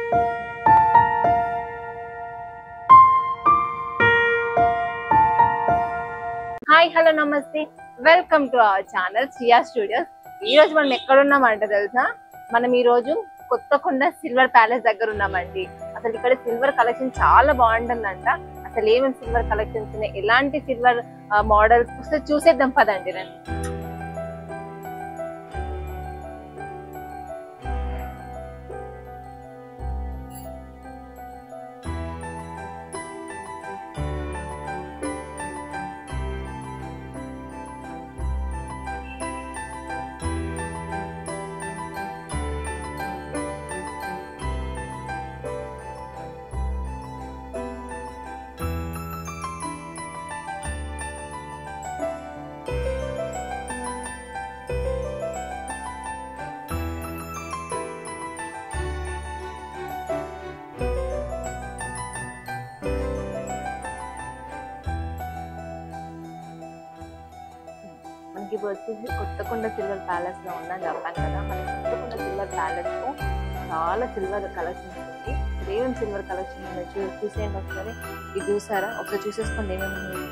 Hi hello నమస్తే, welcome to our channel Shriya studios. ఈ రోజు మనం ఎక్కడ ఉన్నామంటే తెలుసా, మనం ఈ రోజు కొత్తకొండ సిల్వర్ ప్యాలెస్ దగ్గర ఉన్నామండి. అసలు ఇక్కడ సిల్వర్ కలెక్షన్ చాలా బాగుంటుందంట. అసలు ఏమేమి సిల్వర్ కలెక్షన్స్ ఉన్నాయి, ఎలాంటి సిల్వర్ మోడల్స్ చూసేద్దాం పదండి రండి. ఇప్పుడు వచ్చేసి కొత్తకొండ సిల్వర్ ప్యాలెస్ లో ఉన్నా చెప్పాను కదా. మన కొత్తకొండ సిల్వర్ ప్యాలెస్ లో చాలా సిల్వర్ కలెక్షన్స్ ఉంది. ఏమేమి సిల్వర్ కలెక్షన్ చూసేయండి ఒకసారి. ఇది చూసారా, ఒకసారి చూసేసుకోండి ఏమేమి.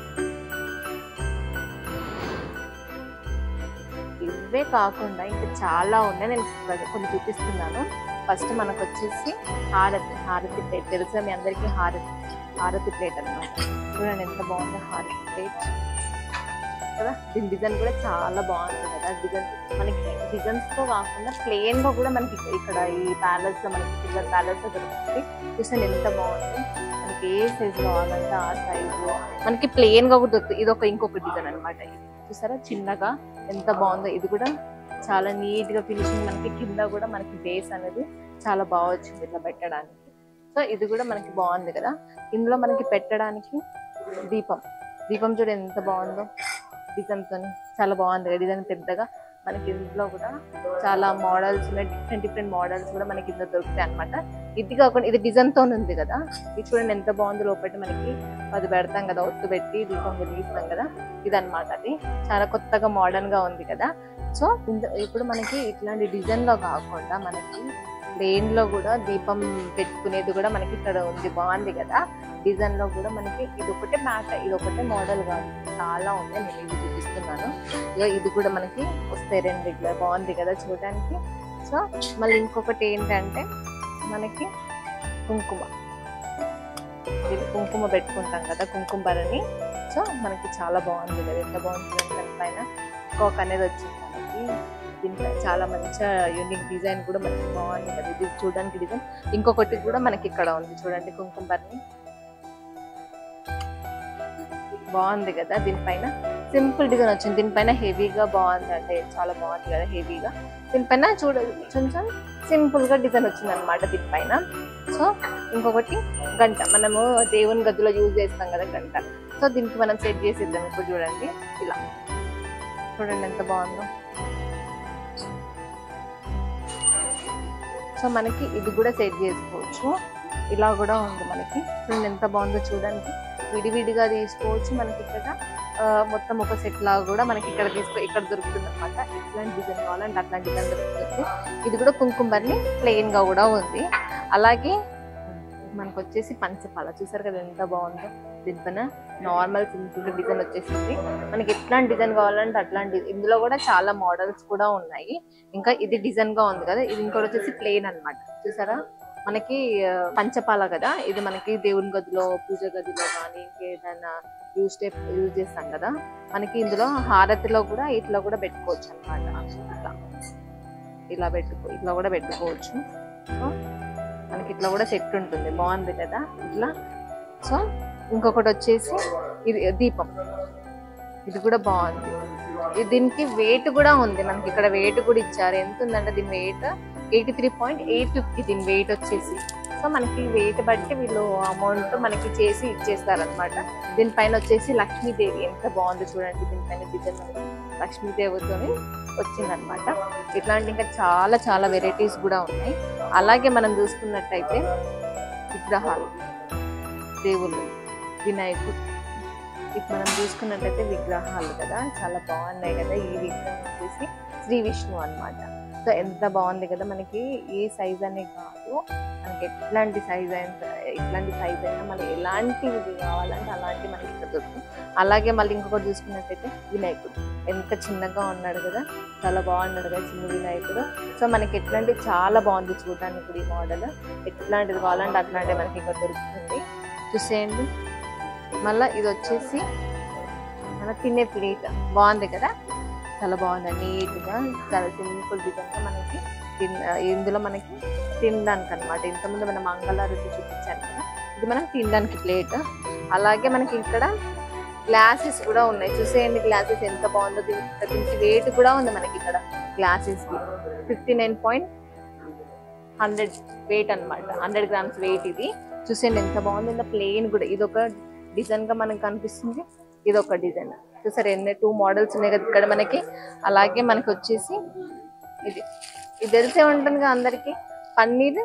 ఇవే కాకుండా ఇంకా చాలా ఉన్నాయి, నేను కొన్ని చూపిస్తున్నాను. ఫస్ట్ మనకు వచ్చేసి హారతి ప్లేట్. తెలుసా మీ అందరికీ హారతి ప్లేట్ అన్నమాట. చూడండి ఎంత బాగుంది హారతి ప్లేట్ కదా. దీని డిజైన్ కూడా చాలా బాగుంటుంది కదా. డిజైన్ మనకి డిజైన్స్ తో కాకుండా ప్లెయిన్ గా కూడా మనకి ఇక్కడ ఈ ప్యాలెస్ లో మనకి సిల్వర్ ప్యాలెస్ లో దొరుకుతుంది. చూసాను ఎంత బాగుంది. మనకి ఏ సైజు కావాలంటే ఆ సైజు మనకి ప్లెయిన్ గా కూడా దొరుకుతుంది. ఇది ఇంకొక డిజైన్ అనమాట. చూసారా చిన్నగా ఎంత బాగుందో. ఇది కూడా చాలా నీట్ గా ఫినిషింగ్. మనకి కింద కూడా మనకి బేస్ అనేది చాలా బాగా వచ్చింది ఇట్లా పెట్టడానికి. సో ఇది కూడా మనకి బాగుంది కదా. ఇందులో మనకి పెట్టడానికి దీపం చూడ ఎంత బాగుందో. డిజైన్ తోని చాలా బాగుంది కదా. డిజైన్ పెద్దగా మనకి ఇందులో కూడా చాలా మోడల్స్ ఉన్నాయి. డిఫరెంట్ మోడల్స్ కూడా మనకి ఇందులో దొరుకుతాయి అనమాట. ఇది కాకుండా ఇది డిజైన్ తో ఉంది కదా. ఇది చూడండి ఎంత బాగుంది. లోపల మనకి అది పెడతాం కదా, ఒత్తు పెట్టి దీపం వెలిగిస్తాం కదా. ఇది అనమాట. అది చాలా కొత్తగా మోడర్న్ గా ఉంది కదా. సో ఇప్పుడు మనకి ఇట్లాంటి డిజైన్ లో కాకుండా మనకి ప్లెయిన్ లో కూడా దీపం పెట్టుకునేది కూడా మనకి ఇక్కడ ఉంది. బాగుంది కదా. డిజైన్ లో కూడా మనకి ఇది ఒకటే మోడల్ కాదు, చాలా ఉంది. నేను ఇది చూపిస్తున్నాను. ఇది కూడా మనకి వస్తాయి రెండు ఇట్లా. బాగుంది కదా చూడడానికి. సో మళ్ళీ ఇంకొకటి ఏంటంటే మనకి కుంకుమ పెట్టుకుంటాం కదా, కుంకుమ భరణి. సో మనకి చాలా బాగుంది కదా. ఎంత బాగుంటుంది. దానిపైన కోక్ అనేది వచ్చింది మనకి. దీనిపై చాలా మంచిగా యూనిక్ డిజైన్ కూడా మనకి బాగుంది కదా. ఇది చూడడానికి డిజైన్. ఇంకొకటి కూడా మనకి ఇక్కడ ఉంది చూడండి, కుంకుమ భరణి. బాగుంది కదా. దీనిపైన సింపుల్ డిజైన్ వచ్చింది. దీనిపైన హెవీగా బాగుంది, అంటే చాలా బాగుంది కదా హెవీగా. దీనిపైన కొంచెం సింపుల్ గా డిజైన్ వచ్చింది అనమాట దీనిపైన. సో ఇంకొకటి గంట, మనము దేవుని గదిలో యూజ్ చేస్తాం కదా గంట. సో దీనికి మనం సెట్ చేసేద్దాం. ఇప్పుడు చూడండి ఇలా, చూడండి ఎంత బాగుందో. సో మనకి ఇది కూడా సెట్ చేసుకోవచ్చు. ఇలా కూడా ఉంది మనకి. చూడండి ఎంత బాగుందో చూడడానికి. విడివిడిగా తీసుకోవచ్చు. మనకి ఇక్కడ మొత్తం ఒక సెట్ లాగా కూడా మనకి ఇక్కడ దొరుకుతుంది అనమాట. ఎట్లాంటి డిజైన్ కావాలంటే అట్లాంటి డిజైన్ దొరుకుతుంది. ఇది కూడా కుంకుమ భరణి ప్లెయిన్ గా కూడా ఉంది. అలాగే మనకు వచ్చేసి పంచపాల. చూసారు కదా ఎంత బాగుందో. దీనిపైన నార్మల్ సింపుల్ డిజైన్ వచ్చేసింది. మనకి ఎట్లాంటి డిజైన్ కావాలంటే అట్లాంటి. ఇందులో కూడా చాలా మోడల్స్ కూడా ఉన్నాయి. ఇంకా ఇది డిజైన్ గా ఉంది కదా. ఇది ఇంకోటి వచ్చేసి ప్లెయిన్ అనమాట. చూసారా మనకి పంచపాల కదా. ఇది మనకి దేవుని గదిలో, పూజ గదిలో కానీ ఇంకేదైనా యూజ్ చేస్తాం కదా. మనకి ఇందులో హారతిలో కూడా ఇట్లా కూడా పెట్టుకోవచ్చు అనమాట. ఇట్లా కూడా పెట్టుకోవచ్చు. సో మనకి ఇట్లా కూడా సెట్ ఉంటుంది. బాగుంది కదా ఇట్లా. సో ఇంకొకటి వచ్చేసి ఇది దీపం. ఇది కూడా బాగుంది. దీనికి వెయిట్ కూడా ఉంది. మనకి ఇక్కడ వెయిట్ కూడా ఇచ్చారు. ఎంత ఉందంటే దీని వెయిట్ 83.850 దీని వెయిట్ వచ్చేసి. సో మనకి వెయిట్ బట్టి వీళ్ళు అమౌంట్ మనకి చేసి ఇచ్చేస్తారనమాట. దీనిపైన వచ్చేసి లక్ష్మీదేవి ఎంత బాగుందో చూడండి. దీనిపైన డిజైన్ లక్ష్మీదేవితో వచ్చిందనమాట. ఇట్లాంటి ఇంకా చాలా వెరైటీస్ కూడా ఉన్నాయి. అలాగే మనం చూసుకున్నట్టయితే విగ్రహాలు, దేవుళ్ళు, వినాయకుడు. ఇప్పుడు మనం చూసుకున్నట్టయితే విగ్రహాలు కదా చాలా బాగున్నాయి కదా. ఈ విగ్రహం వచ్చేసి శ్రీ విష్ణు అన్నమాట. సో ఎంత బాగుంది కదా, మనకి ఏ సైజ్ అనే కాదు, మనకి ఎట్లాంటి సైజ్ అయినా మళ్ళీ ఎలాంటివి కావాలంటే అలాంటి మనకి ఇక్కడ దొరుకుతుంది. అలాగే మళ్ళీ ఇంకొకటి చూసుకున్నట్టయితే వినాయకుడు ఎంత చిన్నగా ఉన్నాడు కదా, చాలా బాగున్నాడు కదా చిన్న వినాయకుడు. సో మనకి ఎట్లాంటి చాలా బాగుంది చూడడానికి కూడా ఈ మోడల్. ఎట్లాంటిది కావాలంటే అట్లాంటివి మనకి ఇక్కడ దొరుకుతుంది. చూసేయండి. మళ్ళీ ఇది వచ్చేసి మన తినే ప్లేట్ బాగుంది కదా, చాలా బాగుంది, నీట్గా చాలా సింపుల్ డిజైన్గా మనకి ఇందులో మనకి తినడానికి అనమాట. ఇంతకుముందు మనం మంగళారతి చూపించాను కదా, ఇది మనం తినడానికి ప్లేట్. అలాగే మనకి ఇక్కడ గ్లాసెస్ కూడా ఉన్నాయి. చూసేయండి గ్లాసెస్ ఎంత బాగుందో. దీనికి వెయిట్ కూడా ఉంది మనకి ఇక్కడ గ్లాసెస్కి 59.100 వెయిట్ అనమాట, 100 grams వెయిట్ ఇది. చూసేయండి ఎంత బాగుంది. ఇలా ప్లెయిన్ కూడా ఇది ఒక డిజైన్గా మనకు కనిపిస్తుంది, ఇది ఒక డిజైన్. చూసారు ఎన్ని 2 మోడల్స్ ఉన్నాయి కదా ఇక్కడ మనకి. అలాగే మనకి వచ్చేసి ఇది తెలిసే ఉంటుంది కదా అందరికి, పన్నీర్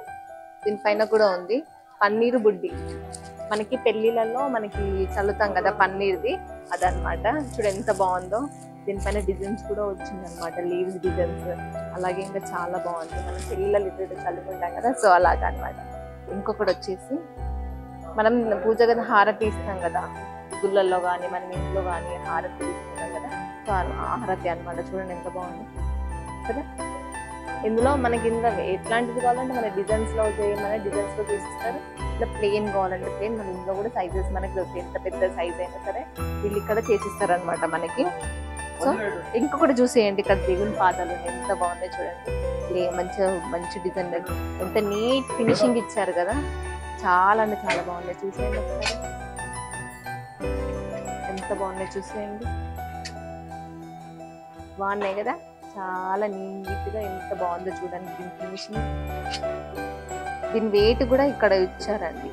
దీనిపైన కూడా ఉంది. పన్నీరు బుడ్డి మనకి పెళ్లిళ్ళలో మనకి చల్లుతాం కదా పన్నీర్ది, అదనమాట. చూడు ఎంత బాగుందో. దీనిపైన డిజైన్స్ కూడా వచ్చింది అనమాట, లీవ్స్ డిజైన్స్. అలాగే ఇంకా చాలా బాగుంది. మనం పెళ్లిళ్ళలో ఇద్దరు చల్లుకుంటాం కదా, సో అలాగా అనమాట. ఇంకొకటి వచ్చేసి మనం పూజ గది హారతి ఇస్తాం కదా, గుళ్ళల్లో కానీ మనం ఇంట్లో కానీ హారతి ఇస్తున్నాం కదా, సో హారతి అనమాట. చూడండి ఎంత బాగుంది కదా. ఇందులో మనకి ఎట్లాంటిది కావాలంటే మన డిజైన్స్లో చేయమని డిజైన్స్లో చేసిస్తారు. ఇట్లా ప్లెయిన్ కావాలంటే ప్లెయిన్, మన ఇంట్లో కూడా సైజెస్ మనకి దొరుకుతాయి. ఎంత పెద్ద సైజ్ అయినా సరే వీళ్ళు ఇక్కడ చేసిస్తారు అనమాట మనకి. సో ఇంకొకటి చూసేయండి, ఇక్కడ దేవుని పాదాలు ఎంత బాగున్నాయి చూడండి. మంచి డిజైన్, ఎంత నీట్ ఫినిషింగ్ ఇచ్చారు కదా, చాలా అంటే చాలా బాగున్నాయి. చూసేయండి ఒకసారి ఎంత బాగున్నాయి, చూసేయండి బాగున్నాయి కదా, చాలా నీట్గా ఎంత బాగుందో చూడండి. దీని ఫినిషింగ్, దీని వెయిట్ కూడా ఇక్కడ ఇచ్చారండి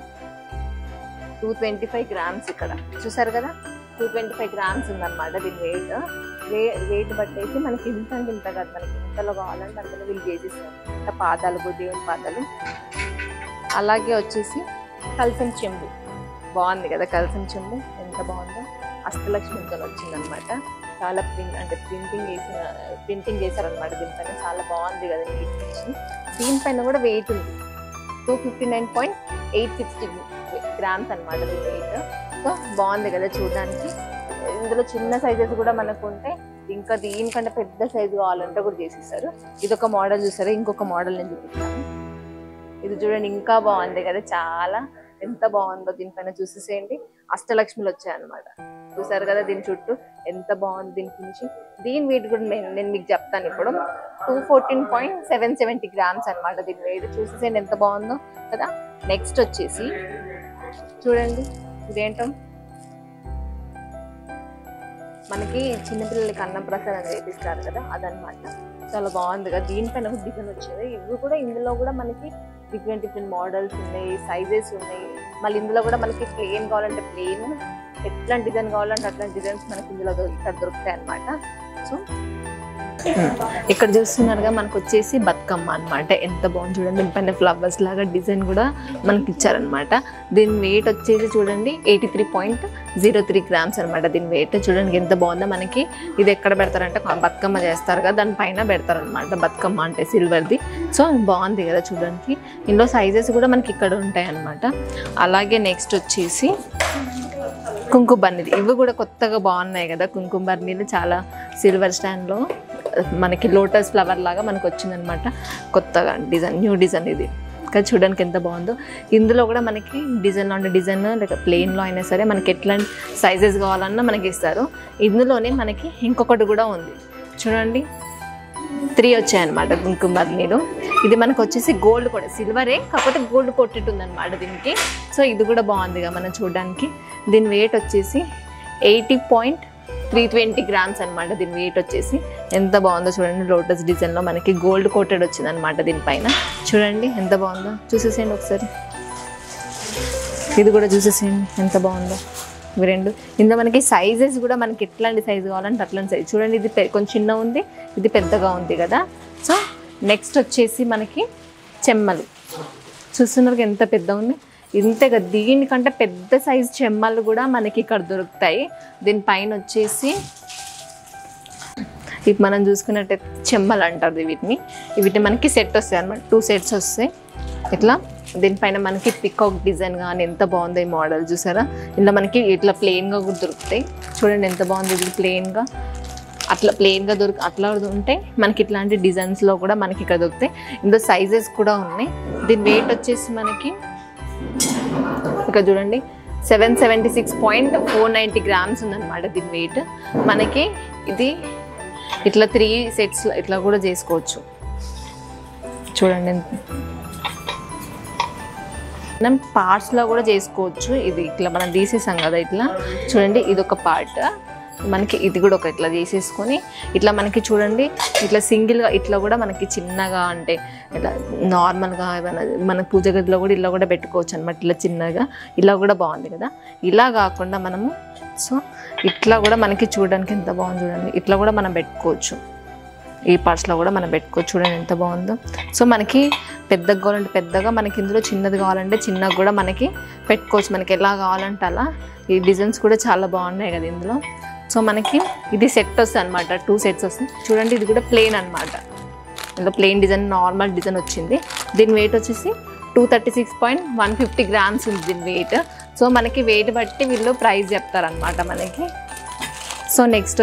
225 grams. ఇక్కడ చూసారు కదా 225 grams ఉందన్నమాట దీని వెయిట్ బట్టేసి మనకి ఇంత కదా, మనకి ఇంతలో కావాలంటే అంతలో వీళ్ళు చేసిస్తారు. పాదాలు దేవుని పాదాలు. అలాగే వచ్చేసి కలసం చెంబు బాగుంది కదా, కలసం చెంబు ఎంత బాగుందో. అష్టలక్ష్మితో వచ్చిందనమాట. చాలా ప్రింటింగ్ చేశారనమాట దీనిపైన. చాలా బాగుంది కదా నీట్ ఫినిషింగ్. దీనిపైన కూడా వెయిట్ ఉంది 259.860 grams అనమాట దీని వెయిట్. సో బాగుంది కదా చూడడానికి. ఇందులో చిన్న సైజెస్ కూడా మనకు ఉంటే, ఇంకా దీనికంటే పెద్ద సైజు కావాలంటే కూడా చేసిస్తారు. ఇదొక మోడల్ చూసారా, ఇంకొక మోడల్ నేను చూపిస్తాను. ఇది చూడండి ఇంకా బాగుంది కదా, చాలా ఎంత బాగుందో. దీనిపైన చూసేసేయండి అష్టలక్ష్మిలు వచ్చాయన్నమాట. చూసారు కదా దీని చుట్టూ ఎంత బాగుంది దీని ఫినిషింగ్. దీని వెయిట్ కూడా నేను మీకు చెప్తాను ఇప్పుడు. 214.770 grams అనమాట దీని వెయిట్. చూసేసేయండి ఎంత బాగుందో కదా. నెక్స్ట్ వచ్చేసి చూడండి, ఇదేంటో మనకి చిన్నపిల్లలకి అన్నం ప్రసాదం చేపిస్తారు కదా, అదనమాట. చాలా బాగుంది కదా. దీనిపైన ఒక డిజైన్ వచ్చింది. ఇవి కూడా ఇందులో కూడా మనకి డిఫరెంట్ మోడల్స్ ఉన్నాయి, సైజెస్ ఉన్నాయి. మళ్ళీ ఇందులో కూడా మనకి ప్లెయిన్ కావాలంటే ప్లెయిన్, ఎట్లాంటి డిజైన్ కావాలంటే అట్లాంటి డిజైన్స్ మనకి ఇందులో ఇక్కడ దొరుకుతాయి అన్నమాట. సో ఇక్కడ చూస్తున్నారుగా మనకు వచ్చేసి బతుకమ్మ అనమాట. ఎంత బాగుంది చూడండి. దీనిపైన ఫ్లవర్స్ లాగా డిజైన్ కూడా మనకి ఇచ్చారనమాట. దీని వెయిట్ వచ్చేసి చూడండి 83.03 grams అనమాట దీని వెయిట్. చూడండి ఎంత బాగుందో. మనకి ఇది ఎక్కడ పెడతారంటే బతుకమ్మ చేస్తారు కదా, దానిపైన పెడతారనమాట. బతుకమ్మ అంటే సిల్వర్ది. సో బాగుంది కదా చూడడానికి. ఇందులో సైజెస్ కూడా మనకి ఇక్కడ ఉంటాయి అన్నమాట. అలాగే నెక్స్ట్ వచ్చేసి కుంకుమ బర్నీలు. ఇవి కూడా కొత్తగా బాగున్నాయి కదా కుంకుమ బర్నీలు. చాలా సిల్వర్ స్టాండ్లో మనకి లోటస్ ఫ్లవర్ లాగా మనకు వచ్చిందనమాట. కొత్తగా డిజైన్, న్యూ డిజైన్ ఇది కదా. చూడడానికి ఎంత బాగుందో. ఇందులో కూడా మనకి డిజైన్ అంటే డిజైన్ లేక ప్లెయిన్లో అయినా సరే మనకి ఎట్లాంటి సైజెస్ కావాలన్నా మనకి ఇస్తారు. ఇందులోనే మనకి ఇంకొకటి కూడా ఉంది చూడండి. 3 వచ్చాయన్నమాట కుంకుమ బర్నీలు. ఇది మనకు వచ్చేసి గోల్డ్ కూడా, సిల్వరే కాకపోతే గోల్డ్ కొట్టేట్టు ఉందన్నమాట దీనికి. సో ఇది కూడా బాగుందిగా మనం చూడడానికి. దీని వెయిట్ వచ్చేసి 80.320 grams అనమాట దీని వెయిట్ వచ్చేసి. ఎంత బాగుందో చూడండి. లోటస్ డిజైన్లో మనకి గోల్డ్ కోటెడ్ వచ్చింది అనమాట దీనిపైన. చూడండి ఎంత బాగుందో. చూసేసేయండి ఒకసారి. ఇది కూడా చూసేసేయండి ఎంత బాగుందో. ఇవి రెండు. ఇందులో మనకి సైజెస్ కూడా మనకి ఎట్లాంటి సైజు కావాలంటే అట్లాంటి సైజు. చూడండి ఇది కొంచెం చిన్న ఉంది, ఇది పెద్దగా ఉంది కదా. సో నెక్స్ట్ వచ్చేసి మనకి చెమ్మలు. చూస్తున్నారు ఎంత పెద్ద ఉంది. ఇంతగా దీనికంటే పెద్ద సైజు చెమ్మలు కూడా మనకి ఇక్కడ దొరుకుతాయి. దీనిపైన వచ్చేసి ఇవి మనం చూసుకున్నట్టయితే చెమ్మలు అంటారు వీటిని మనకి సెట్ వస్తాయి అన్నమాట 2 సెట్స్ వస్తాయి ఇట్లా దీనిపైన మనకి పికాక్ డిజైన్ కానీ ఎంత బాగుంది ఈ మోడల్ చూసారా ఇందులో మనకి ఇట్లా ప్లెయిన్గా కూడా దొరుకుతాయి చూడండి ఎంత బాగుంది ఇది ప్లెయిన్గా అట్లా ప్లెయిన్గా అట్లా ఉంటే మనకి ఇట్లాంటి డిజైన్స్లో కూడా మనకి ఇక్కడ దొరుకుతాయి ఇందులో సైజెస్ కూడా ఉన్నాయి దీని వెయిట్ వచ్చేసి మనకి ఇక్కడ చూడండి 776.490 గ్రామ్స్ ఉందన్నమాట దీని వెయిట్ మనకి ఇది ఇట్లా 3 సెట్స్ ఇట్లా కూడా చేసుకోవచ్చు చూడండి మనం పార్ట్స్లో కూడా చేసుకోవచ్చు ఇది ఇట్లా మనం తీసేసాం కదా ఇట్లా చూడండి ఇది ఒక పార్ట్ మనకి ఇది కూడా ఒక ఇట్లా చేసేసుకొని ఇట్లా మనకి చూడండి ఇట్లా సింగిల్గా ఇట్లా కూడా మనకి చిన్నగా అంటే ఇట్లా నార్మల్గా మన పూజ గదిలో కూడా ఇలా కూడా పెట్టుకోవచ్చు అనమాట ఇట్లా చిన్నగా ఇలా కూడా బాగుంది కదా ఇలా కాకుండా మనము సో ఇట్లా కూడా మనకి చూడడానికి ఎంత బాగుంది చూడండి ఇట్లా కూడా మనం పెట్టుకోవచ్చు ఈ పార్ట్స్లో కూడా మనం పెట్టుకోవచ్చు చూడండి ఎంత బాగుందో సో మనకి పెద్దగా కావాలంటే పెద్దగా మనకి ఇందులో చిన్నది కావాలంటే చిన్నగా కూడా మనకి పెట్టుకోవచ్చు మనకి ఎలా కావాలంటే అలా ఈ డిజైన్స్ కూడా చాలా బాగున్నాయి కదా ఇందులో సో మనకి ఇది సెట్ వస్తుంది అనమాట 2 సెట్స్ వస్తాయి చూడండి ఇది కూడా ప్లెయిన్ అనమాట ఇందులో ప్లెయిన్ డిజైన్ నార్మల్ డిజైన్ వచ్చింది దీని వెయిట్ వచ్చేసి 236.150 గ్రామ్స్ ఉంది దీని వెయిట్ సో మనకి వెయిట్ బట్టి వీళ్ళు ప్రైస్ చెప్తారనమాట మనకి సో నెక్స్ట్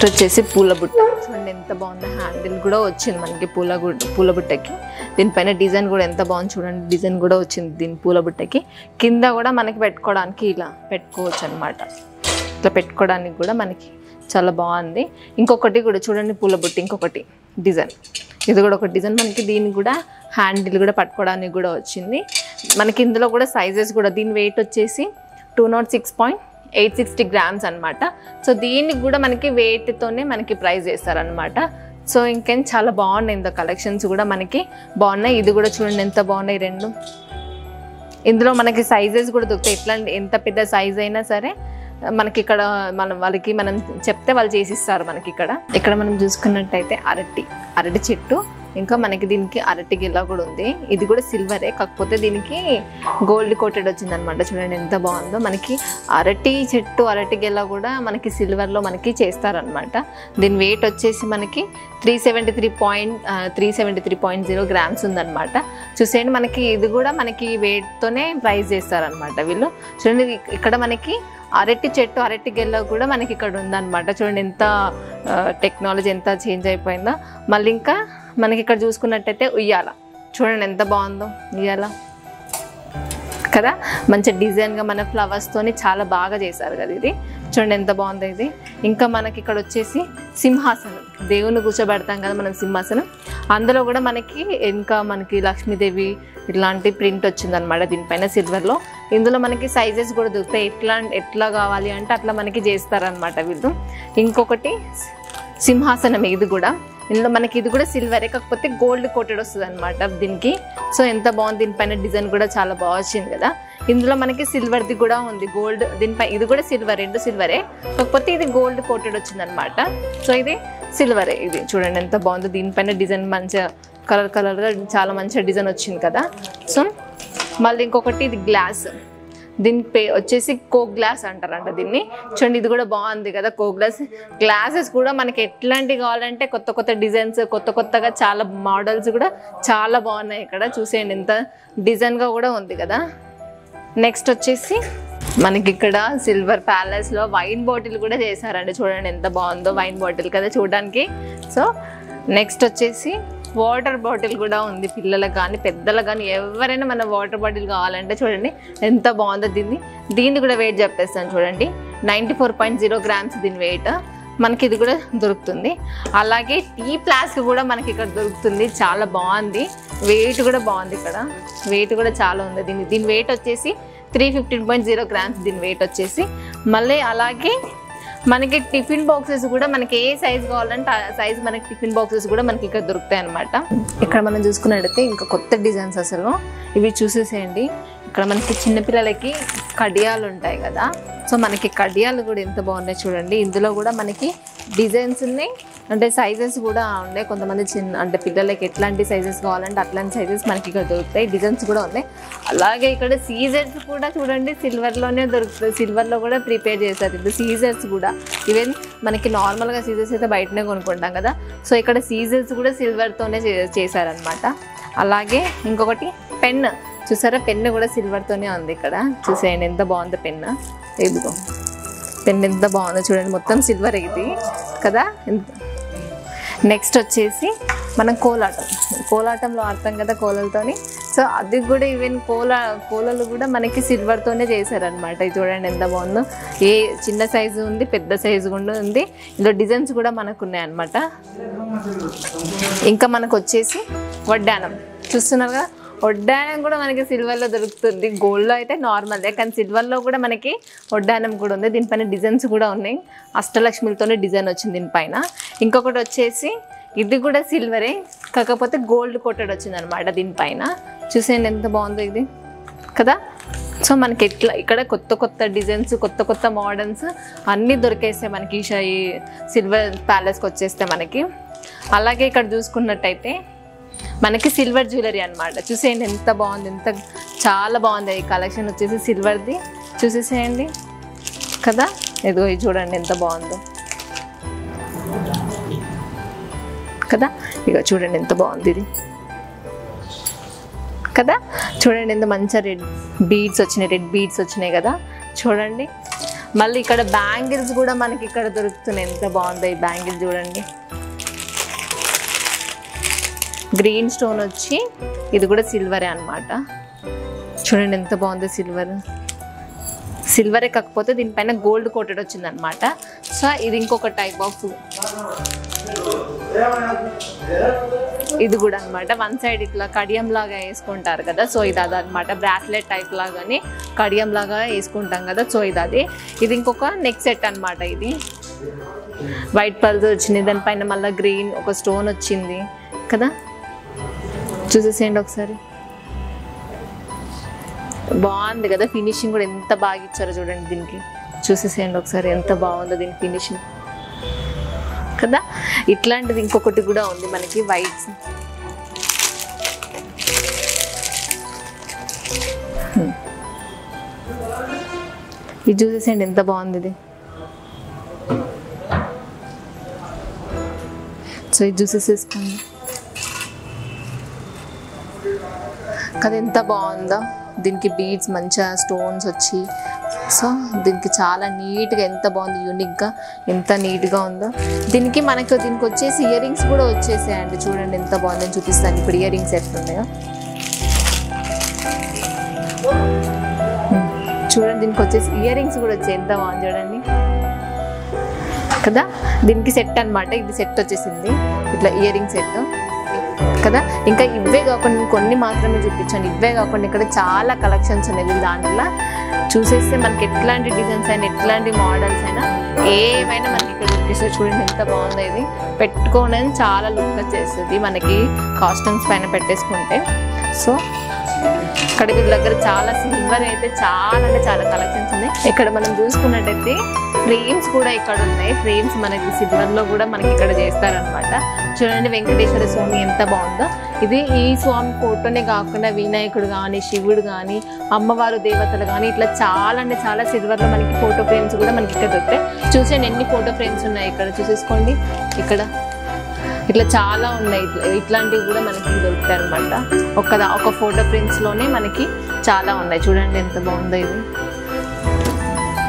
వచ్చేసి పూల బుట్ట చూడండి ఎంత బాగుంది హ్యాండిల్ కూడా వచ్చింది మనకి పూల బుట్టకి దీనిపైన డిజైన్ కూడా ఎంత బాగుంది చూడండి డిజైన్ కూడా వచ్చింది దీని పూల బుట్టకి కింద కూడా మనకి పెట్టుకోవడానికి ఇలా పెట్టుకోవచ్చు అనమాట ఇట్లా పెట్టుకోవడానికి కూడా మనకి చాలా బాగుంది ఇంకొకటి కూడా చూడండి పూల బుట్ట ఇంకొకటి డిజైన్ ఇది కూడా ఒక డిజైన్ మనకి దీన్ని కూడా హ్యాండిల్ కూడా పట్టుకోవడానికి కూడా వచ్చింది మనకి ఇందులో కూడా సైజెస్ కూడా దీని వెయిట్ వచ్చేసి 206.860 గ్రామ్స్ అనమాట సో దీనికి కూడా మనకి వెయిట్తోనే మనకి ప్రైస్ చేస్తారనమాట సో ఇంకేం చాలా బాగున్నాయి ఇంత కలెక్షన్స్ కూడా మనకి బాగున్నాయి ఇది కూడా చూడండి ఎంత బాగున్నాయి రెండు ఇందులో మనకి సైజెస్ కూడా దొరుకుతాయి ఎట్లా ఎంత పెద్ద సైజ్ అయినా సరే మనకి ఇక్కడ వాళ్ళకి మనం చెప్తే వాళ్ళు చేసిస్తారు మనకి ఇక్కడ మనం చూసుకున్నట్టయితే అరటి చెట్టు ఇంకా మనకి దీనికి అరటి గిల్ల కూడా ఉంది ఇది కూడా సిల్వరే కాకపోతే దీనికి గోల్డ్ కోటెడ్ వచ్చింది అనమాట చూడండి ఎంత బాగుందో మనకి అరటి చెట్టు అరటి గిల్ల కూడా మనకి సిల్వర్లో మనకి చేస్తారనమాట దీని వెయిట్ వచ్చేసి మనకి 373.0 గ్రామ్స్ ఉందన్నమాట చూసేయండి మనకి ఇది కూడా మనకి వెయిట్తోనే ప్రైస్ చేస్తారనమాట వీళ్ళు చూడండి ఇక్కడ మనకి అరటి చెట్టు అరటి గెల్ల కూడా మనకి ఇక్కడ ఉందన్నమాట చూడండి ఎంత టెక్నాలజీ ఎంత చేంజ్ అయిపోయిందో మళ్ళీ ఇంకా మనకి ఇక్కడ చూసుకున్నట్టయితే ఉయ్యాల చూడండి ఎంత బాగుందో ఉయ్యాల కదా మంచి డిజైన్గా మన ఫ్లవర్స్తోని చాలా బాగా చేశారు కదా ఇది చూడండి ఎంత బాగుంది ఇది ఇంకా మనకి ఇక్కడ వచ్చేసి సింహాసనం దేవుని కూర్చోబెడతాం కదా మనం సింహాసనం అందులో కూడా మనకి ఇంకా మనకి లక్ష్మీదేవి ఇట్లాంటి ప్రింట్ వచ్చిందనమాట దీనిపైన సిల్వర్లో ఇందులో మనకి సైజెస్ కూడా దొరుకుతాయి ఎట్లా కావాలి అంటే అట్లా మనకి చేస్తారనమాట వీళ్ళు ఇంకొకటి సింహాసనం ఇది కూడా ఇందులో మనకి ఇది కూడా సిల్వరే కాకపోతే గోల్డ్ కోటెడ్ వస్తుంది అనమాట దీనికి సో ఎంత బాగుంది దీనిపైన డిజైన్ కూడా చాలా బాగా వచ్చింది కదా ఇందులో మనకి సిల్వర్ది కూడా ఉంది గోల్డ్ దీనిపై ఇది కూడా సిల్వర్ రెండు సిల్వరే కాకపోతే ఇది గోల్డ్ కోటెడ్ వచ్చింది అనమాట సో ఇది సిల్వరే ఇది చూడండి ఎంత బాగుంది దీనిపైన డిజైన్ మంచిగా కలర్గా చాలా మంచిగా డిజైన్ వచ్చింది కదా సో మళ్ళీ ఇంకొకటి ఇది గ్లాస్ దీని వచ్చేసి కోక్ గ్లాస్ అంటారంట దీన్ని చూడండి ఇది కూడా బాగుంది కదా కోక్ గ్లాసెస్ కూడా మనకి ఎట్లాంటివి కావాలంటే కొత్త డిజైన్స్ కొత్తగా చాలా మోడల్స్ కూడా చాలా బాగున్నాయి ఇక్కడ చూసేయండి ఎంత డిజైన్గా కూడా ఉంది కదా నెక్స్ట్ వచ్చేసి మనకి ఇక్కడ సిల్వర్ ప్యాలెస్లో వైన్ బాటిల్ కూడా చేశారండి చూడండి ఎంత బాగుందో వైన్ బాటిల్ కదా చూడడానికి సో నెక్స్ట్ వచ్చేసి వాటర్ బాటిల్ కూడా ఉంది పిల్లలకు కానీ పెద్దలకు కానీ ఎవరైనా మన వాటర్ బాటిల్ కావాలంటే చూడండి ఎంత బాగుందో దీన్ని కూడా వెయిట్ చెప్పేస్తాను చూడండి 94.0 గ్రామ్స్ దీని వెయిట్ మనకి ఇది కూడా దొరుకుతుంది అలాగే టీ ఫ్లాస్క్ కూడా మనకి ఇక్కడ దొరుకుతుంది చాలా బాగుంది వెయిట్ కూడా బాగుంది ఇక్కడ వెయిట్ కూడా చాలా ఉంది దీని వెయిట్ వచ్చేసి 315.0 గ్రామ్స్ దీని వెయిట్ వచ్చేసి మళ్ళీ అలాగే మనకి టిఫిన్ బాక్సెస్ కూడా మనకి ఏ సైజ్ కావాలంటే ఆ సైజ్ మనకి టిఫిన్ బాక్సెస్ కూడా మనకి ఇక్కడ దొరుకుతాయి అనమాట ఇక్కడ మనం చూసుకున్నట్టయితే ఇంకా కొత్త డిజైన్స్ అసలు ఇవి చూసేసేయండి ఇక్కడ మనకి చిన్నపిల్లలకి కడియాలు ఉంటాయి కదా సో మనకి కడియాలు కూడా ఎంత బాగున్నాయి చూడండి ఇందులో కూడా మనకి డిజైన్స్ ఉన్నాయి అంటే సైజెస్ కూడా ఉన్నాయి, కొంతమంది చిన్న అంటే పిల్లలకి ఎట్లాంటి సైజెస్ కావాలంటే అట్లాంటి సైజెస్ మనకి ఇక్కడ దొరుకుతాయి. డిజైన్స్ కూడా ఉన్నాయి. అలాగే ఇక్కడ సీజర్స్ కూడా చూడండి సిల్వర్లోనే దొరుకుతాయి, సిల్వర్లో కూడా ప్రిపేర్ చేస్తారు. ఇప్పుడు సీజర్స్ కూడా ఈవెన్ మనకి నార్మల్గా సీజర్స్ అయితే బయటనే కొనుక్కుంటాం కదా, సో ఇక్కడ సీజర్స్ కూడా సిల్వర్తోనే చేశారనమాట. అలాగే ఇంకొకటి పెన్ చూసారా, పెన్ను కూడా సిల్వర్తోనే ఉంది. ఇక్కడ చూసేయండి ఎంత బాగుంది పెన్ను. ఇదిగో పెన్ ఎంత బాగుందో చూడండి, మొత్తం సిల్వర్ ఇది కదా. నెక్స్ట్ వచ్చేసి మనం కోలాటంలో ఆడతాం కదా కోలలతోని, సో అది కూడా ఈవెన్ కోలలు కూడా మనకి సిల్వర్తోనే చేశారనమాట. ఇది చూడండి ఎంత బాగుందో. ఏ చిన్న సైజు ఉంది, పెద్ద సైజు కూడా ఉంది. ఇందులో డిజైన్స్ కూడా మనకు ఉన్నాయి అనమాట. ఇంకా మనకు వచ్చేసి వడ్డానం చూస్తున్నారు కదా, వడ్డానం కూడా మనకి సిల్వర్లో దొరుకుతుంది. గోల్డ్లో అయితే నార్మల్దే, కానీ సిల్వర్లో కూడా మనకి వడ్డానం కూడా ఉంది. దీనిపైన డిజైన్స్ కూడా ఉన్నాయి, అష్టలక్ష్మిలతోనే డిజైన్ వచ్చింది దీనిపైన. ఇంకొకటి వచ్చేసి ఇది కూడా సిల్వరే, కాకపోతే గోల్డ్ కోటెడ్ వచ్చింది అనమాట దీనిపైన. చూసేయండి ఎంత బాగుందో ఇది కదా. సో మనకి ఇక్కడ కొత్త డిజైన్స్, కొత్త మోడర్న్స్ అన్నీ దొరికేస్తాయి మనకి ఈ సిల్వర్ ప్యాలెస్కి వచ్చేస్తే మనకి. అలాగే ఇక్కడ చూసుకున్నట్టయితే మనకి సిల్వర్ జ్యువెలరీ అనమాట. చూసేయండి ఎంత బాగుంది, చాలా బాగుంది ఈ కలెక్షన్ వచ్చేసి సిల్వర్ది. చూసేసేయండి కదా, ఇదిగో ఇది చూడండి ఎంత బాగుందో కదా. ఇక చూడండి ఎంత బాగుంది ఇది కదా. చూడండి ఎంత మంచిగా రెడ్ బీడ్స్ వచ్చినాయి కదా చూడండి. మళ్ళీ ఇక్కడ బ్యాంగిల్స్ కూడా మనకి ఇక్కడ దొరుకుతున్నాయి. ఎంత బాగుందో ఈ బ్యాంగిల్ చూడండి, గ్రీన్ స్టోన్ వచ్చి ఇది కూడా సిల్వరే అనమాట. చూడండి ఎంత బాగుందో సిల్వరే కాకపోతే దీనిపైన గోల్డ్ కోటెడ్ వచ్చింది అనమాట. సో ఇది ఇంకొక టైప్ ఆఫ్ ఇది కూడా అనమాట. వన్ సైడ్ ఇట్లా కడియం లాగా వేసుకుంటారు కదా, సో ఇది అదనమాట. బ్రాస్లెట్ టైప్ లాగానే కడియం లాగా వేసుకుంటాం కదా, సో ఇది ఇంకొక నెక్ సెట్ అనమాట. ఇది వైట్ పల్స్ వచ్చింది, దానిపైన మళ్ళీ గ్రీన్ ఒక స్టోన్ వచ్చింది కదా. చూసేసేయండి ఒకసారి, బాగుంది కదా. ఫినిషింగ్ కూడా ఎంత బాగా ఇచ్చారో చూడండి దీనికి. చూసేసేయండి ఒకసారి ఎంత బాగుందో దీని ఫినిషింగ్ కదా. ఇట్లాంటిది ఇంకొకటి కూడా ఉంది మనకి వైట్. ఇది చూసేసేయండి ఎంత బాగుంది ఇది. సో ఇది చూసేసేసుకోండి కదా, ఎంత బాగుందో. దీనికి బీడ్స్ మంచిగా స్టోన్స్ వచ్చి, సో దీనికి చాలా నీట్గా ఎంత బాగుంది, యూనిక్గా ఎంత నీట్గా ఉందో. దీనికి వచ్చేసి ఇయర్ రింగ్స్ కూడా వచ్చేసాయండి. చూడండి ఎంత బాగుందో, చూపిస్తాను ఇప్పుడు ఇయర్ రింగ్స్ ఎట్లున్నాయో చూడండి. దీనికి వచ్చేసి ఇయర్ రింగ్స్ కూడా వచ్చాయి, ఎంత బాగుంది చూడండి కదా. దీనికి సెట్ అనమాట, ఇది సెట్ వచ్చేసింది ఇట్లా ఇయర్ రింగ్ సెట్ కదా. ఇంకా ఇవే కాకుండా కొన్ని మాత్రమే చూపించాను, ఇవే కాకుండా ఇక్కడ చాలా కలెక్షన్స్ ఉన్నాయి. దాంట్లో చూసేస్తే మనకి ఎట్లాంటి డిజైన్స్ అయినా ఎట్లాంటి మోడల్స్ అయినా ఏవైనా మనకి ఇక్కడ చూపిస్తే చూడండి ఎంత బాగుందో. ఇది పెట్టుకోవడం చాలా లుక్ వచ్చేస్తుంది మనకి కాస్ట్యూమ్స్ పైన పెట్టేసుకుంటే. సో ఇక్కడ వీళ్ళ దగ్గర చాలా సిల్వర్ అయితే చాలా కలెక్షన్స్ ఉన్నాయి. ఇక్కడ మనం చూసుకున్నట్టయితే ఫ్రేమ్స్ కూడా ఇక్కడ ఉన్నాయి. ఫ్రేమ్స్ మనకి సిల్వర్లో కూడా మనకి ఇక్కడ చేస్తారనమాట. చూడండి వెంకటేశ్వర స్వామి ఎంత బాగుందో. ఇది ఈ స్వామి ఫోటోనే కాకుండా వినాయకుడు కానీ, శివుడు కానీ, అమ్మవారు దేవతలు కానీ ఇట్లా చాలా సిల్వర్లో మనకి ఫోటో ఫ్రేమ్స్ కూడా మనకి ఇక్కడ దొరుకుతాయి. చూసేయండి ఎన్ని ఫోటో ఫ్రేమ్స్ ఉన్నాయి ఇక్కడ చూసేసుకోండి. ఇక్కడ ఇట్లా చాలా ఉన్నాయి, ఇట్లాంటివి కూడా మనకి దొరుకుతాయి అనమాట. ఒక ఫోటో ఫ్రేమ్స్లోనే మనకి చాలా ఉన్నాయి. చూడండి ఎంత బాగుందో ఇది.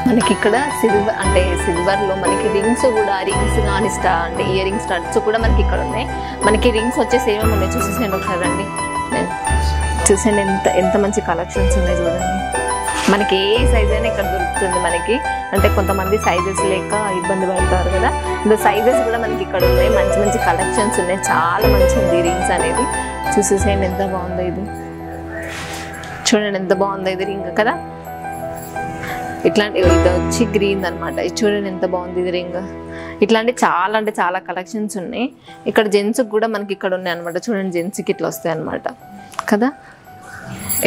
మనకి ఇక్కడ సిల్వర్లో మనకి రింగ్స్ కానీ అంటే ఇయర్ రింగ్ స్టడ్స్ కూడా మనకి ఇక్కడ ఉన్నాయి. మనకి రింగ్స్ వచ్చేసి ఏమేమి ఉన్నాయి చూసేసాను ఒకసారి రండి. చూసాను ఎంత మంచి కలెక్షన్స్ ఉన్నాయి చూడండి. మనకి ఏ సైజ్ అయినా ఇక్కడ దొరుకుతుంది మనకి. అంటే కొంతమంది సైజెస్ లేక ఇబ్బంది పడతారు కదా, ఇంకా సైజెస్ కూడా మనకి ఇక్కడ ఉన్నాయి. మంచి కలెక్షన్స్ ఉన్నాయి, చాలా మంచి ఉంది రింగ్స్ అనేది. చూసేసేయండి ఎంత బాగుందో ఇది. చూడండి ఎంత బాగుందో ఇది రింగ్ కదా. ఇట్లాంటి ఇది వచ్చి గ్రీన్ అనమాట. ఇది చూడండి ఎంత బాగుంది ఇది రింగ్. ఇట్లాంటి చాలా కలెక్షన్స్ ఉన్నాయి. ఇక్కడ జెంట్స్కి కూడా మనకి ఇక్కడ ఉన్నాయి అనమాట. చూడండి జెంట్స్కి ఇట్లా వస్తాయి అనమాట కదా.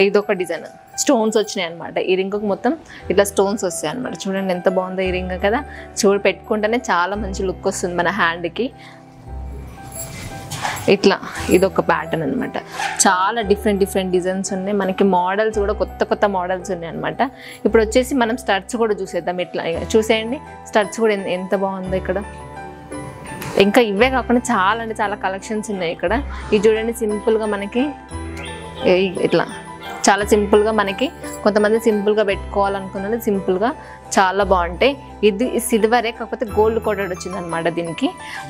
ఇదొక డిజైన్ స్టోన్స్ వచ్చినాయి అనమాట. ఈ రింగ్కి మొత్తం ఇట్లా స్టోన్స్ వస్తాయి అనమాట. చూడండి ఎంత బాగుందో ఈ రింగ్ కదా. పెట్టుకుంటేనే చాలా మంచి లుక్ వస్తుంది మన హ్యాండ్కి. ఇట్లా ఇదొక ప్యాటర్న్ అనమాట. చాలా డిఫరెంట్ డిజైన్స్ ఉన్నాయి మనకి. మోడల్స్ కూడా కొత్త మోడల్స్ ఉన్నాయి అనమాట. ఇప్పుడు వచ్చేసి మనం స్టడ్స్ కూడా చూసేద్దాం. ఇట్లా చూసేయండి, స్టడ్స్ కూడా ఎంత బాగుందో ఇక్కడ. ఇంకా ఇవే కాకుండా చాలా కలెక్షన్స్ ఉన్నాయి ఇక్కడ. ఇది చూడండి, సింపుల్గా మనకి ఇట్లా చాలా సింపుల్గా మనకి, కొంతమంది సింపుల్గా పెట్టుకోవాలనుకున్నది సింపుల్గా చాలా బాగుంటాయి. ఇది సిల్వరే కాకపోతే గోల్డ్ కోటెడ్ వచ్చింది అనమాట దీనికి.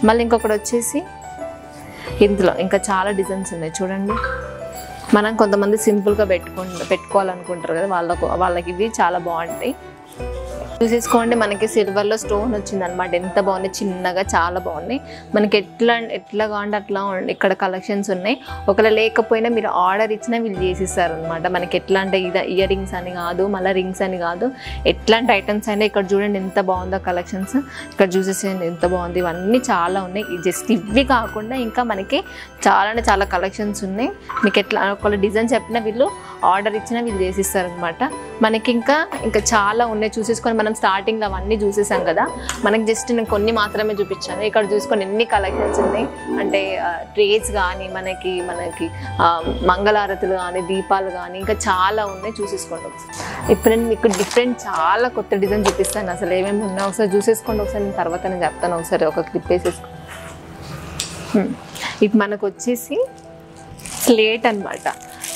మళ్ళీ ఇంకొకటి వచ్చేసి ఇందులో ఇంకా చాలా డిజైన్స్ ఉన్నాయి చూడండి. మనం కొంతమంది సింపుల్గా పెట్టుకోవాలనుకుంటారు కదా, వాళ్ళకి ఇవి చాలా బాగుంటాయి. చూసేసుకోండి, మనకి సిల్వర్లో స్టోన్ వచ్చింది అనమాట. ఎంత బాగుంది, చిన్నగా చాలా బాగున్నాయి. మనకి ఎట్లా కావాలంటే అట్లా ఇక్కడ కలెక్షన్స్ ఉన్నాయి. ఒకవేళ లేకపోయినా మీరు ఆర్డర్ ఇచ్చినా వీళ్ళు చేసిస్తారు అనమాట. మనకి ఎట్లా అంటే ఇయర్ రింగ్స్ అని కాదు, మళ్ళీ రింగ్స్ అని కాదు, ఎట్లాంటి ఐటమ్స్ అయినా ఇక్కడ చూడండి ఎంత బాగుందో కలెక్షన్స్. ఇక్కడ చూసేసేయండి ఎంత బాగుంది. ఇవన్నీ చాలా ఉన్నాయి. జస్ట్ ఇవి కాకుండా ఇంకా మనకి చాలా కలెక్షన్స్ ఉన్నాయి. మీకు ఎట్లా ఒకవేళ డిజైన్ చెప్పినా వీళ్ళు ఆర్డర్ ఇచ్చినా వీళ్ళు చేసిస్తారు అనమాట. మనకి ఇంకా చాలా ఉన్నాయి. చూసేసుకొని మనం స్టార్టింగ్ అవన్నీ చూసేసాం కదా, మనకి జస్ట్ నేను కొన్ని మాత్రమే చూపించాను. ఇక్కడ చూసుకొని ఎన్ని కలెక్షన్స్ ఉన్నాయి అంటే ట్రేస్ కానీ మనకి మంగళారతులు కానీ దీపాలు కానీ ఇంకా చాలా ఉన్నాయి. చూసేసుకోండి ఒకసారి. ఇప్పుడు నేను మీకు డిఫరెంట్ చాలా కొత్త డిజైన్ చూపిస్తాను. అసలు ఏమేమి ఉన్నాయో ఒకసారి చూసేసుకోండి. ఒకసారి నేను తర్వాత నేను చెప్తాను. ఒకసారి ఒక క్లిప్ వేసేసుకో. ఇప్పుడు మనకు వచ్చేసి స్లేట్ అనమాట.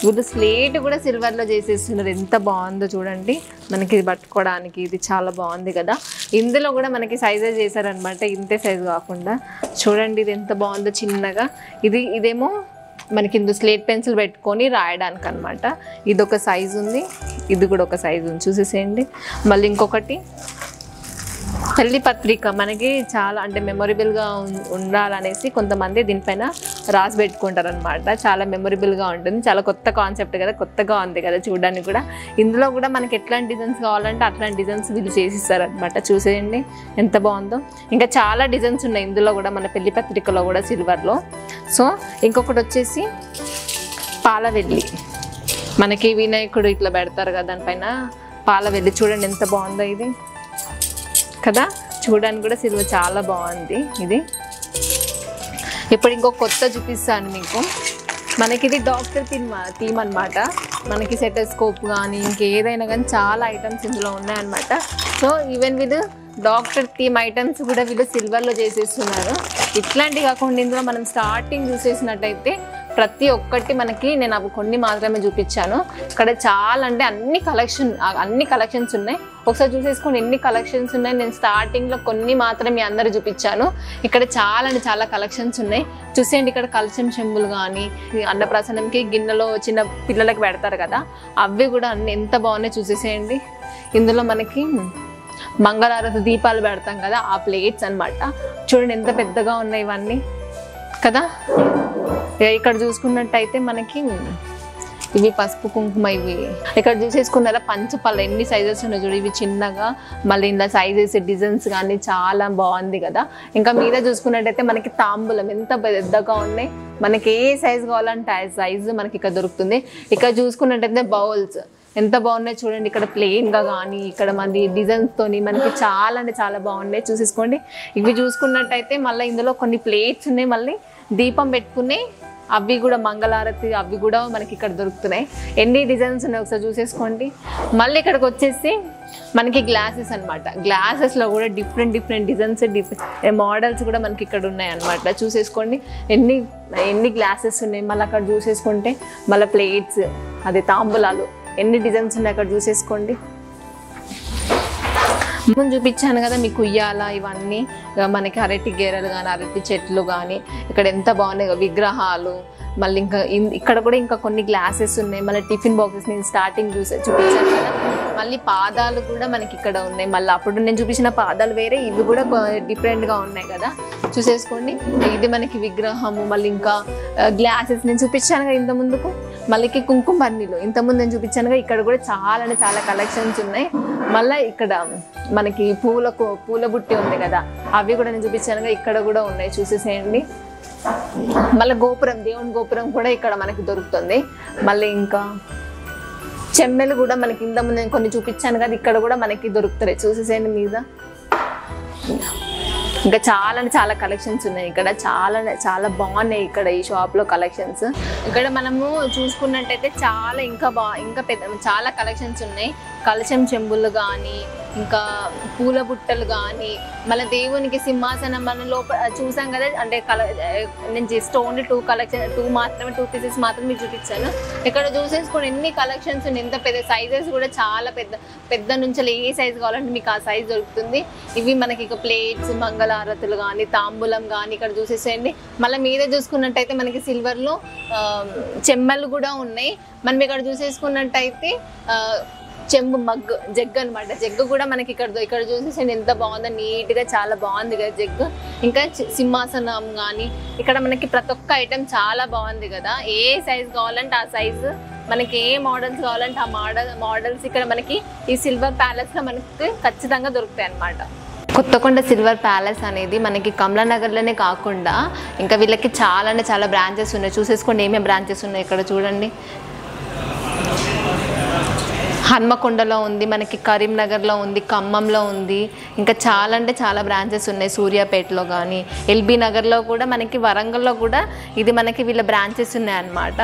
వీళ్ళు స్లేట్ కూడా సిల్వర్లో చేసేస్తున్నారు. ఎంత బాగుందో చూడండి. మనకి ఇది పట్టుకోవడానికి ఇది చాలా బాగుంది కదా. ఇందులో కూడా మనకి సైజెస్ చేశారనమాట, ఇంతే సైజు కాకుండా. చూడండి ఇది ఎంత బాగుందో చిన్నగా. ఇదేమో మనకి ఇందులో స్లేట్ పెన్సిల్ పెట్టుకొని రాయడానికి అనమాట. ఇది ఒక సైజు ఉంది, ఇది కూడా ఒక సైజు ఉంది. చూసేసేయండి. మళ్ళీ ఇంకొకటి పెళ్లి పత్రిక. మనకి చాలా అంటే మెమొరబుల్గా ఉండాలనేసి కొంతమంది దీనిపైన రాసి పెట్టుకుంటారు అనమాట. చాలా మెమొరబుల్గా ఉంటుంది. చాలా కొత్త కాన్సెప్ట్ కదా, కొత్తగా ఉంది కదా చూడడానికి కూడా. ఇందులో కూడా మనకి ఎట్లాంటి డిజైన్స్ కావాలంటే అట్లాంటి డిజైన్స్ వీళ్ళు చేసిస్తారు అనమాట. చూసేయండి ఎంత బాగుందో. ఇంకా చాలా డిజైన్స్ ఉన్నాయి ఇందులో కూడా, మన పెళ్లి పత్రికలో కూడా సిల్వర్లో. సో ఇంకొకటి వచ్చేసి పాలవెల్లి. మనకి వినాయకుడు ఇట్లా పెడతారు కదా, దానిపైన పాలవెల్లి. చూడండి ఎంత బాగుందో ఇది కదా. చూడడానికి కూడా సిల్వర్ చాలా బాగుంది ఇది. ఇప్పుడు ఇంకో కొత్త చూపిస్తాను మీకు. మనకి ఇది డాక్టర్ థీమ్ అనమాట. మనకి సెటోస్కోప్ కానీ ఇంకేదైనా కానీ చాలా ఐటమ్స్ ఇందులో ఉన్నాయన్నమాట. సో ఈవెన్ వీళ్ళు డాక్టర్ థీమ్ ఐటమ్స్ కూడా వీళ్ళు సిల్వర్లో చేసేస్తున్నారు. ఇట్లాంటివి కాకుండా ఇందులో మనం స్టార్టింగ్ చూసేసినట్టయితే ప్రతి ఒక్కటి మనకి, నేను అవి కొన్ని మాత్రమే చూపించాను. ఇక్కడ చాలా అంటే అన్ని కలెక్షన్స్ ఉన్నాయి. ఒకసారి చూసేసుకొని ఎన్ని కలెక్షన్స్ ఉన్నాయి. నేను స్టార్టింగ్లో కొన్ని మాత్రమే మీ అందరూ చూపించాను. ఇక్కడ చాలా కలెక్షన్స్ ఉన్నాయి. చూసేయండి. ఇక్కడ కలశం చెంబులు కానీ, అన్నప్రాసనంకి గిన్నెలో చిన్న పిల్లలకి పెడతారు కదా, అవి కూడా అన్ని ఎంత బాగున్నాయి చూసేసేయండి. ఇందులో మనకి మంగళారతి దీపాలు పెడతాం కదా, ఆ ప్లేట్స్ అనమాట. చూడండి ఎంత పెద్దగా ఉన్నాయి ఇవన్నీ కదా. ఇక్కడ చూసుకున్నట్టయితే మనకి ఇవి పసుపు కుంకుమ. ఇవి ఇక్కడ చూసేసుకున్నారా పంచపల్ల ఎన్ని సైజెస్ ఉన్నాయి చూడు. ఇవి చిన్నగా, మళ్ళీ ఇలా సైజెస్ డిజైన్స్ కానీ చాలా బాగుంది కదా. ఇంకా మీద చూసుకున్నట్టయితే మనకి తాంబూలం ఎంత పెద్దగా ఉన్నాయి. మనకి ఏ సైజు కావాలంటే ఆ సైజు మనకి ఇక్కడ దొరుకుతుంది. ఇక్కడ చూసుకున్నట్టయితే బౌల్స్ ఎంత బాగున్నాయి చూడండి. ఇక్కడ ప్లెయిన్గా కానీ ఇక్కడ మన డిజైన్స్తోని మనకి చాలా బాగున్నాయి. చూసేసుకోండి. ఇవి చూసుకున్నట్టయితే మళ్ళీ ఇందులో కొన్ని ప్లేట్స్ ఉన్నాయి. మళ్ళీ దీపం పెట్టుకునే అవి కూడా మంగళారతి అవి కూడా మనకి ఇక్కడ దొరుకుతున్నాయి. ఎన్ని డిజైన్స్ ఉన్నాయి ఒకసారి చూసేసుకోండి. మళ్ళీ ఇక్కడికి వచ్చేసి మనకి గ్లాసెస్ అనమాట. గ్లాసెస్లో కూడా డిఫరెంట్ డిజైన్స్ మోడల్స్ కూడా మనకి ఇక్కడ ఉన్నాయి అనమాట. చూసేసుకోండి ఎన్ని గ్లాసెస్ ఉన్నాయి. మళ్ళీ అక్కడ చూసేసుకుంటే మళ్ళీ ప్లేట్స్, అదే తాంబూలాలు, ఎన్ని డిజైన్స్ ఉన్నాయి అక్కడ చూసేసుకోండి. ముందు చూపించాను కదా మీకు ఉయ్యాల, ఇవన్నీ మనకి అరటి గేరలు కానీ అరటి చెట్లు కానీ ఇక్కడ ఎంత బాగున్నాయి విగ్రహాలు. మళ్ళీ ఇక్కడ కూడా ఇంకా కొన్ని గ్లాసెస్ ఉన్నాయి. మళ్ళీ టిఫిన్ బాక్సెస్ నేను స్టార్టింగ్ చూపించాను కదా. మళ్ళీ పాదాలు కూడా మనకి ఇక్కడ ఉన్నాయి. మళ్ళీ అప్పుడు నేను చూపించిన పాదాలు వేరే, ఇవి కూడా డిఫరెంట్గా ఉన్నాయి కదా. చూసేసుకోండి. ఇది మనకి విగ్రహము. మళ్ళీ ఇంకా గ్లాసెస్ నేను చూపించాను కదా ఇంత ముందుకు. మళ్ళీ కుంకుమ బన్నీలు ఇంతకుముందు నేను చూపించాను కదా. ఇక్కడ కూడా చాలా కలెక్షన్స్ ఉన్నాయి. మళ్ళీ ఇక్కడ మనకి పూల బుట్టి ఉంది కదా, అవి కూడా నేను చూపించాను కదా, ఇక్కడ కూడా ఉన్నాయి. చూసేసేయండి. మళ్ళీ గోపురం, దేవుని గోపురం కూడా ఇక్కడ మనకి దొరుకుతుంది. మళ్ళీ ఇంకా చెమ్మెలు కూడా మనకి ఇంతకుముందు నేను కొన్ని చూపించాను కదా, ఇక్కడ కూడా మనకి దొరుకుతాయి. చూసేసేయండి మీద. ఇంకా చాలా కలెక్షన్స్ ఉన్నాయి ఇక్కడ. చాలా బాగున్నాయి ఇక్కడ ఈ షాప్లో కలెక్షన్స్. ఇక్కడ మనము చూసుకున్నట్టయితే ఇంకా పెద్ద చాలా కలెక్షన్స్ ఉన్నాయి. కలశం చెంబులు కానీ, ఇంకా పూల బుట్టలు కానీ, మళ్ళీ దేవునికి సింహాసనం మన లోపల చూసాం కదా. అంటే నేను జస్ట్ ఓన్లీ 2 పీసెస్ మాత్రం మీకు చూపించాను. ఇక్కడ చూసేసుకోండి ఎన్ని కలెక్షన్స్ ఉన్నాయి. ఎంత పెద్ద సైజెస్ కూడా చాలా పెద్ద నుంచి ఏ సైజు కావాలంటే మీకు ఆ సైజ్ దొరుకుతుంది. ఇవి మనకి ఇక ప్లేట్స్, మంగళారతులు కానీ, తాంబూలం కానీ ఇక్కడ చూసేసేయండి. మళ్ళీ మీదే చూసుకున్నట్టయితే మనకి సిల్వర్లో చెమ్మలు కూడా ఉన్నాయి. మనం ఇక్కడ చూసేసుకున్నట్టయితే చెంబు జగ్గు అనమాట. జగ్గు కూడా మనకి ఇక్కడ చూసేసండి ఎంత బాగుందో, నీట్గా చాలా బాగుంది కదా జగ్గు. ఇంకా సింహాసనం కానీ ఇక్కడ మనకి ప్రతి ఒక్క ఐటెం చాలా బాగుంది కదా. ఏ సైజ్ కావాలంటే ఆ సైజు, మనకి ఏ మోడల్స్ కావాలంటే ఆ మోడల్స్ ఇక్కడ మనకి ఈ సిల్వర్ ప్యాలెస్లో మనకి ఖచ్చితంగా దొరుకుతాయి అన్నమాట. కొత్తకొండ సిల్వర్ ప్యాలెస్ అనేది మనకి కమలానగర్లోనే కాకుండా ఇంకా వీళ్ళకి చాలా బ్రాంచెస్ ఉన్నాయి. చూసేసుకోండి ఏమేమి బ్రాంచెస్ ఉన్నాయి ఇక్కడ చూడండి. హన్మకొండలో ఉంది, మనకి కరీంనగర్లో ఉంది, ఖమ్మంలో ఉంది, ఇంకా చాలా బ్రాంచెస్ ఉన్నాయి. సూర్యాపేటలో కానీ, ఎల్బీ నగర్లో కూడా, మనకి వరంగల్లో కూడా ఇది మనకి వీళ్ళ బ్రాంచెస్ ఉన్నాయన్నమాట.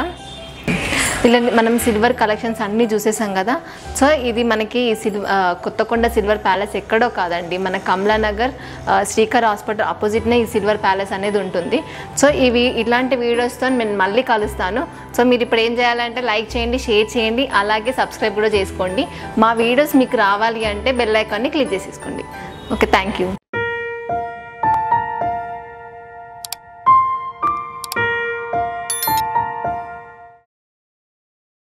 మనం సిల్వర్ కలెక్షన్స్ అన్నీ చూసేసాం కదా. సో ఇది మనకి కొత్తకొండ సిల్వర్ ప్యాలెస్ ఎక్కడో కాదండి, మన కమలానగర్ శ్రీకర్ హాస్పిటల్ ఆపోజిట్నే ఈ సిల్వర్ ప్యాలెస్ అనేది ఉంటుంది. సో ఇలాంటి వీడియోస్తో నేను మళ్ళీ కలుస్తాను. సో మీరు ఇప్పుడు ఏం చేయాలంటే లైక్ చేయండి, షేర్ చేయండి, అలాగే సబ్స్క్రైబ్ కూడా చేసుకోండి. మా వీడియోస్ మీకు రావాలి అంటే బెల్ ఐకాన్ని క్లిక్ చేసేసుకోండి. Okay, thank you.